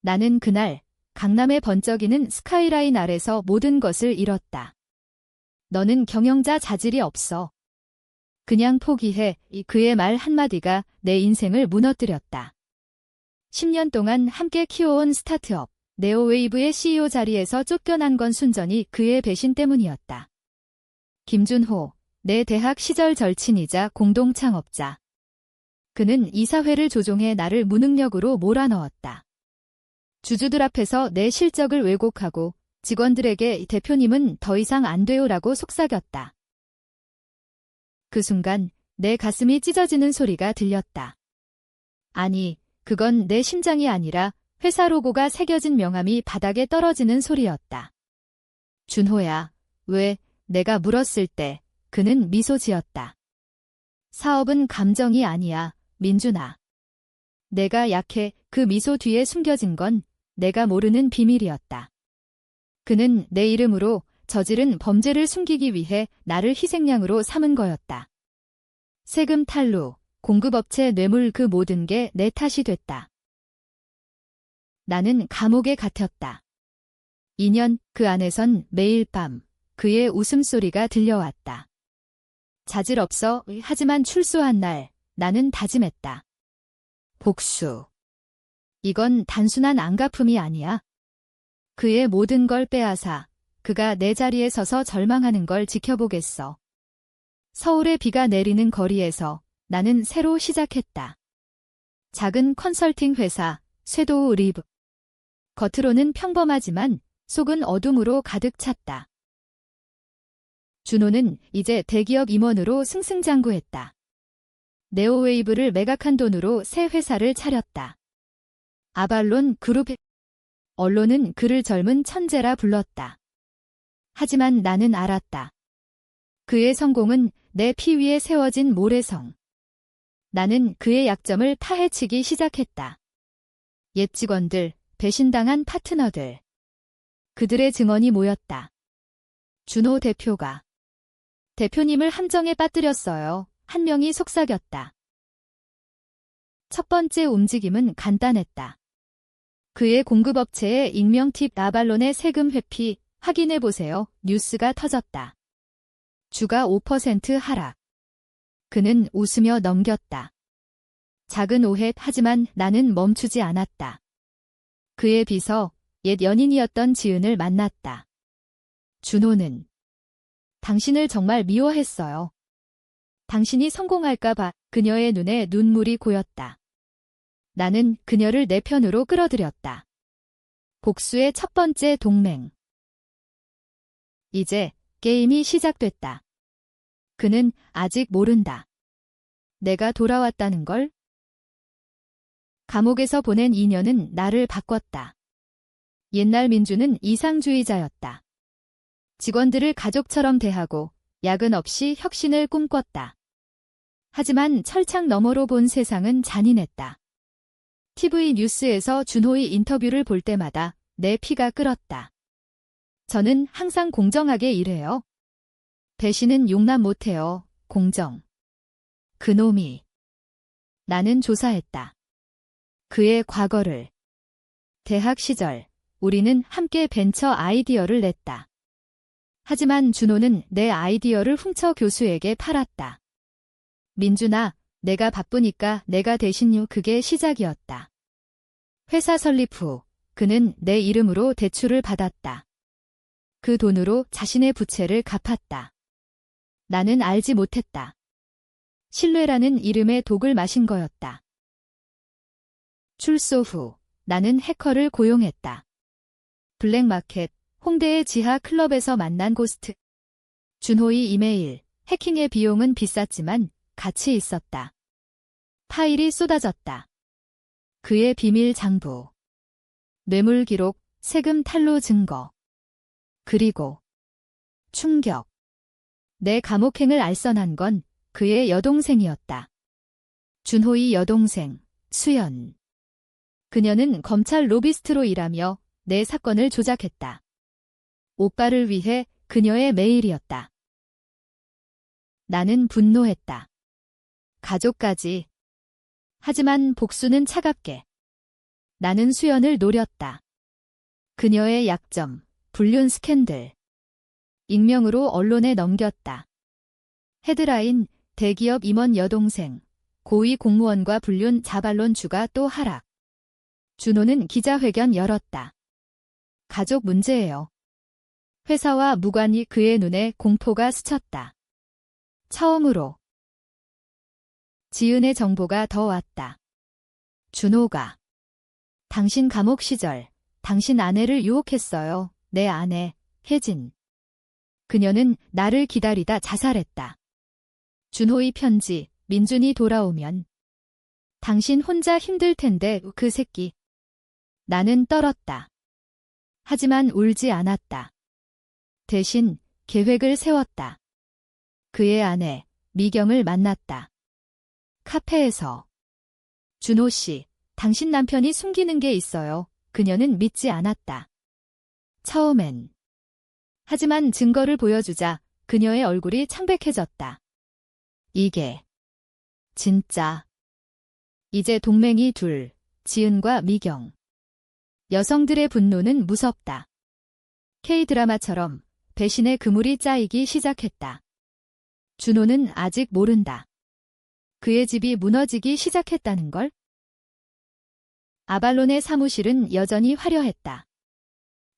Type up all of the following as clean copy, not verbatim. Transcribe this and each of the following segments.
나는 그날 강남의 번쩍이는 스카이라인 아래서 모든 것을 잃었다. 너는 경영자 자질이 없어. 그냥 포기해. 그의 말 한마디가 내 인생을 무너뜨렸다. 10년 동안 함께 키워온 스타트업, 네오웨이브의 CEO 자리에서 쫓겨난 건 순전히 그의 배신 때문이었다. 김준호, 내 대학 시절 절친이자 공동 창업자. 그는 이사회를 조종해 나를 무능력으로 몰아넣었다. 주주들 앞에서 내 실적을 왜곡하고 직원들에게 대표님은 더 이상 안 돼요라고 속삭였다. 그 순간 내 가슴이 찢어지는 소리가 들렸다. 아니, 그건 내 심장이 아니라 회사 로고가 새겨진 명함이 바닥에 떨어지는 소리였다. 준호야, 왜? 내가 물었을 때 그는 미소 지었다. 사업은 감정이 아니야, 민준아. 내가 약해. 그 미소 뒤에 숨겨진 건 내가 모르는 비밀이었다. 그는 내 이름으로 저지른 범죄를 숨기기 위해 나를 희생양으로 삼은 거였다. 세금 탈루, 공급업체 뇌물 그 모든 게 내 탓이 됐다. 나는 감옥에 갇혔다. 2년 그 안에선 매일 밤 그의 웃음소리가 들려왔다. 자질 없어. 하지만 출소한 날 나는 다짐했다. 복수. 이건 단순한 안갚음이 아니야. 그의 모든 걸 빼앗아 그가 내 자리에 서서 절망하는 걸 지켜보겠어. 서울의 비가 내리는 거리에서 나는 새로 시작했다. 작은 컨설팅 회사, 쇄도우 리브. 겉으로는 평범하지만 속은 어둠으로 가득 찼다. 준호는 이제 대기업 임원으로 승승장구했다. 네오웨이브를 매각한 돈으로 새 회사를 차렸다. 아발론 그룹. 언론은 그를 젊은 천재라 불렀다. 하지만 나는 알았다. 그의 성공은 내 피 위에 세워진 모래성. 나는 그의 약점을 파헤치기 시작했다. 옛 직원들, 배신당한 파트너들. 그들의 증언이 모였다. 준호 대표가 대표님을 함정에 빠뜨렸어요. 한 명이 속삭였다. 첫 번째 움직임은 간단했다. 그의 공급업체의 익명 팁 아발론의 세금 회피 확인해보세요. 뉴스가 터졌다. 주가 5% 하락. 그는 웃으며 넘겼다. 작은 오해. 하지만 나는 멈추지 않았다. 그의 비서, 옛 연인이었던 지은을 만났다. 준호는 당신을 정말 미워했어요. 당신이 성공할까봐. 그녀의 눈에 눈물이 고였다. 나는 그녀를 내 편으로 끌어들였다. 복수의 첫 번째 동맹. 이제 게임이 시작됐다. 그는 아직 모른다. 내가 돌아왔다는 걸? 감옥에서 보낸 2년은 나를 바꿨다. 옛날 민주는 이상주의자였다. 직원들을 가족처럼 대하고 야근 없이 혁신을 꿈꿨다. 하지만 철창 너머로 본 세상은 잔인했다. TV 뉴스에서 준호의 인터뷰를 볼 때마다 내 피가 끓었다. 저는 항상 공정하게 일해요. 배신은 용납 못해요. 공정. 그놈이. 나는 조사했다. 그의 과거를. 대학 시절 우리는 함께 벤처 아이디어를 냈다. 하지만 준호는 내 아이디어를 훔쳐 교수에게 팔았다. 민준아, 내가 바쁘니까 내가 대신 그게 시작이었다. 회사 설립 후 그는 내 이름으로 대출을 받았다. 그 돈으로 자신의 부채를 갚았다. 나는 알지 못했다. 신뢰라는 이름의 독을 마신 거였다. 출소 후 나는 해커를 고용했다. 블랙마켓, 홍대의 지하 클럽에서 만난 고스트. 준호의 이메일, 해킹의 비용은 비쌌지만 가치 있었다. 파일이 쏟아졌다. 그의 비밀 장부. 뇌물 기록, 세금 탈루 증거. 그리고 충격. 내 감옥행을 알선한 건 그의 여동생이었다. 준호의 여동생, 수연. 그녀는 검찰 로비스트로 일하며 내 사건을 조작했다. 오빠를 위해 그녀의 메일이었다. 나는 분노했다. 가족까지. 하지만 복수는 차갑게. 나는 수연을 노렸다. 그녀의 약점, 불륜 스캔들. 익명으로 언론에 넘겼다. 헤드라인, 대기업 임원 여동생, 고위 공무원과 불륜 자발론 주가 또 하락. 준호는 기자회견 열었다. 가족 문제예요. 회사와 무관히 그의 눈에 공포가 스쳤다. 처음으로 지은의 정보가 더 왔다. 준호가 당신 감옥 시절 당신 아내를 유혹했어요. 내 아내 혜진. 그녀는 나를 기다리다 자살했다. 준호의 편지. 민준이 돌아오면 당신 혼자 힘들 텐데 그 새끼. 나는 떨었다. 하지만 울지 않았다. 대신 계획을 세웠다. 그의 아내 미경을 만났다. 카페에서. 준호 씨, 당신 남편이 숨기는 게 있어요. 그녀는 믿지 않았다. 처음엔. 하지만 증거를 보여주자 그녀의 얼굴이 창백해졌다. 이게 진짜. 이제 동맹이 둘, 지은과 미경. 여성들의 분노는 무섭다. K드라마처럼 배신의 그물이 짜이기 시작했다. 준호는 아직 모른다. 그의 집이 무너지기 시작했다는 걸? 아발론의 사무실은 여전히 화려했다.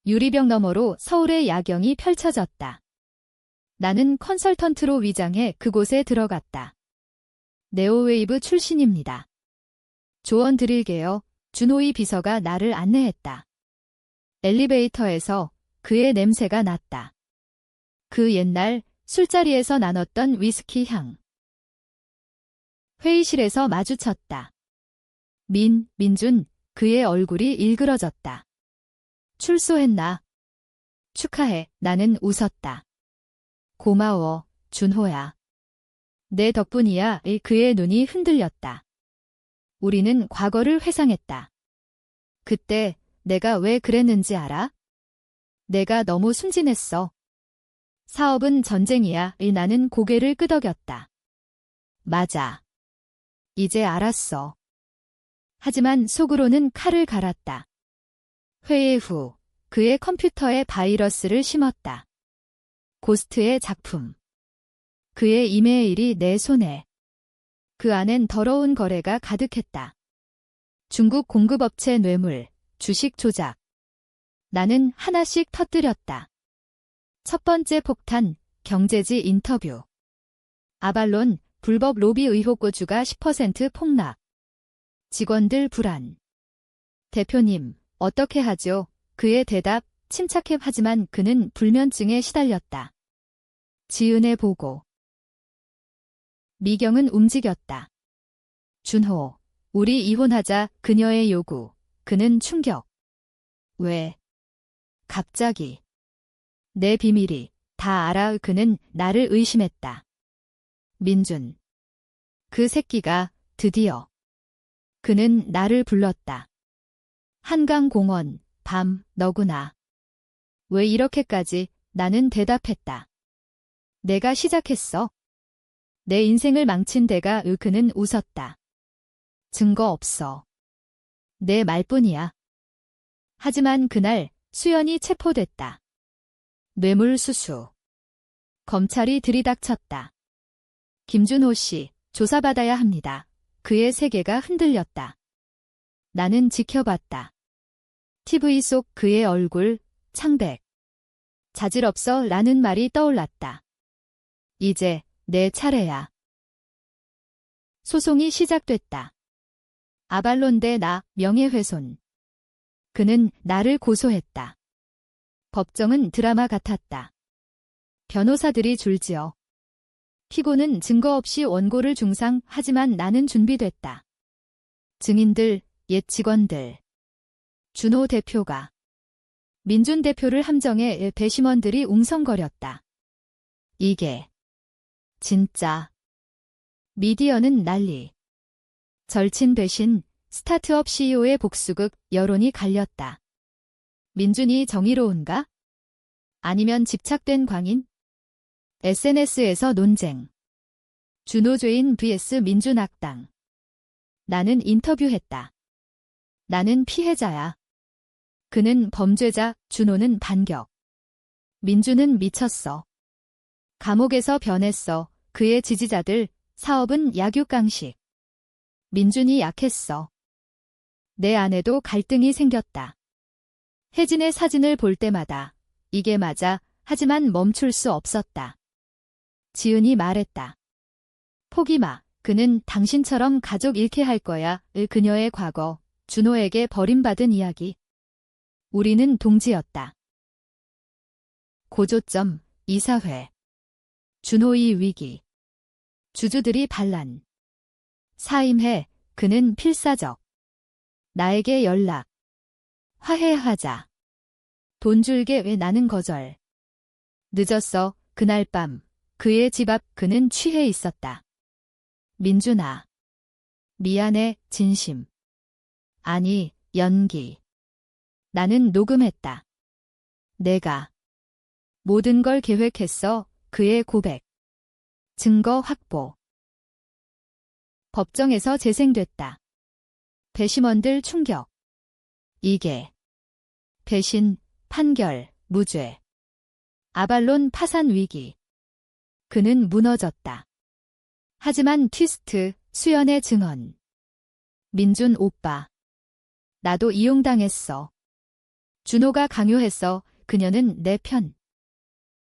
유리병 너머로 서울의 야경이 펼쳐졌다. 나는 컨설턴트로 위장해 그곳에 들어갔다. 네오웨이브 출신입니다. 조언 드릴게요. 준호의 비서가 나를 안내했다. 엘리베이터에서 그의 냄새가 났다. 그 옛날 술자리에서 나눴던 위스키 향. 회의실에서 마주쳤다. 민준, 그의 얼굴이 일그러졌다. 출소했나? 축하해. 나는 웃었다. 고마워, 준호야. 내 덕분이야. 그의 눈이 흔들렸다. 우리는 과거를 회상했다. 그때 내가 왜 그랬는지 알아? 내가 너무 순진했어. 사업은 전쟁이야. 나는 고개를 끄덕였다. 맞아. 이제 알았어. 하지만 속으로는 칼을 갈았다. 회의 후 그의 컴퓨터에 바이러스를 심었다. 고스트의 작품. 그의 이메일이 내 손에. 그 안엔 더러운 거래가 가득했다. 중국 공급업체 뇌물, 주식 조작. 나는 하나씩 터뜨렸다. 첫 번째 폭탄, 경제지 인터뷰. 아발론, 불법 로비 의혹 고주가 10% 폭락. 직원들 불안. 대표님, 어떻게 하죠? 그의 대답, 침착해 하지만 그는 불면증에 시달렸다. 지은의 보고. 미경은 움직였다. 준호, 우리 이혼하자. 그녀의 요구. 그는 충격. 왜? 갑자기. 내 비밀이 다 알아. 그는 나를 의심했다. 민준. 그 새끼가 드디어. 그는 나를 불렀다. 한강공원, 밤, 너구나. 왜 이렇게까지? 나는 대답했다. 내가 시작했어. 내 인생을 망친 데가. 그는 웃었다. 증거 없어. 내 말뿐이야. 하지만 그날 수연이 체포됐다. 뇌물수수. 검찰이 들이닥쳤다. 김준호 씨, 조사받아야 합니다. 그의 세계가 흔들렸다. 나는 지켜봤다. TV 속 그의 얼굴, 창백. 자질없어 라는 말이 떠올랐다. 이제 내 차례야. 소송이 시작됐다. 아발론 대 나, 명예훼손. 그는 나를 고소했다. 법정은 드라마 같았다. 변호사들이 줄지어. 피고는 증거 없이 원고를 중상. 하지만 나는 준비됐다. 증인들, 옛 직원들. 준호 대표가. 민준 대표를 함정해. 배심원들이 웅성거렸다. 이게 진짜. 미디어는 난리. 절친 배신, 스타트업 CEO의 복수극. 여론이 갈렸다. 민준이 정의로운가? 아니면 집착된 광인? SNS에서 논쟁. 준호 죄인 vs 민준 악당. 나는 인터뷰했다. 나는 피해자야. 그는 범죄자, 준호는 반격. 민주는 미쳤어. 감옥에서 변했어. 그의 지지자들, 사업은 약육강식. 민준이 약했어. 내 안에도 갈등이 생겼다. 혜진의 사진을 볼 때마다 이게 맞아. 하지만 멈출 수 없었다. 지은이 말했다. 포기 마. 그는 당신처럼 가족 잃게 할 거야. 그녀의 과거, 준호에게 버림받은 이야기. 우리는 동지였다. 고조점, 이사회. 준호의 위기. 주주들이 반란. 사임해, 그는 필사적. 나에게 연락. 화해하자. 돈 줄게 왜 나는 거절. 늦었어. 그날 밤 그의 집 앞 그는 취해 있었다. 민준아. 미안해, 진심. 아니, 연기. 나는 녹음했다. 내가 모든 걸 계획했어. 그의 고백. 증거 확보. 법정에서 재생됐다. 배심원들 충격. 이게 배신, 판결, 무죄. 아발론 파산 위기. 그는 무너졌다. 하지만 트위스트, 수연의 증언. 민준 오빠. 나도 이용당했어. 준호가 강요했어. 그녀는 내 편.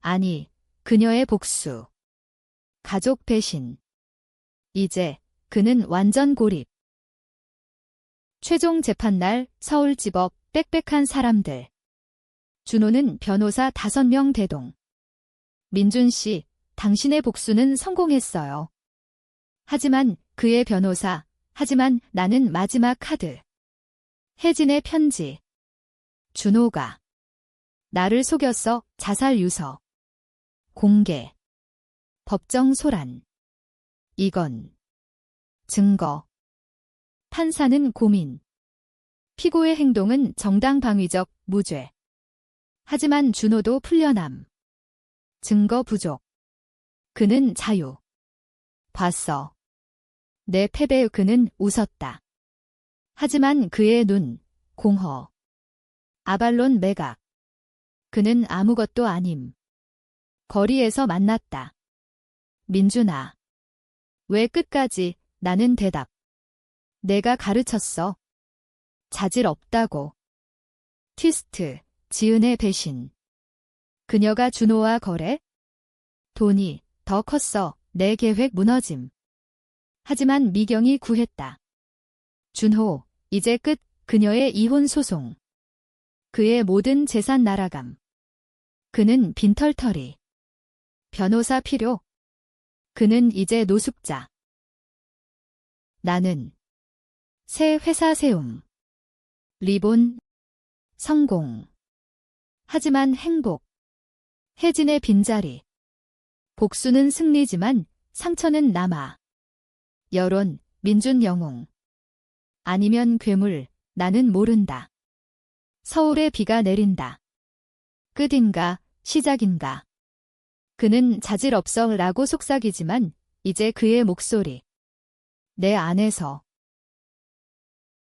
아니, 그녀의 복수. 가족 배신. 이제 그는 완전 고립. 최종 재판날 서울지법 빽빽한 사람들. 준호는 변호사 5명 대동. 민준 씨, 당신의 복수는 성공했어요. 하지만 그의 변호사, 하지만 나는 마지막 카드. 혜진의 편지. 준호가 나를 속였어. 자살 유서. 공개. 법정 소란. 이건 증거. 판사는 고민. 피고의 행동은 정당방위적, 무죄. 하지만 준호도 풀려남. 증거 부족. 그는 자유. 봤어. 내 패배. 그는 웃었다. 하지만 그의 눈, 공허. 아발론 매각. 그는 아무것도 아님. 거리에서 만났다. 민준아. 왜 끝까지? 나는 대답. 내가 가르쳤어. 자질 없다고. 트위스트, 지은의 배신. 그녀가 준호와 거래? 돈이 더 컸어. 내 계획 무너짐. 하지만 미경이 구했다. 준호, 이제 끝. 그녀의 이혼 소송. 그의 모든 재산 날아감. 그는 빈털터리. 변호사 필요. 그는 이제 노숙자. 나는 새 회사 세움. 리본. 성공. 하지만 행복. 혜진의 빈자리. 복수는 승리지만 상처는 남아. 여론, 민준 영웅. 아니면 괴물, 나는 모른다. 서울에 비가 내린다. 끝인가, 시작인가. 그는 자질 없어 라고 속삭이지만 이제 그의 목소리. 내 안에서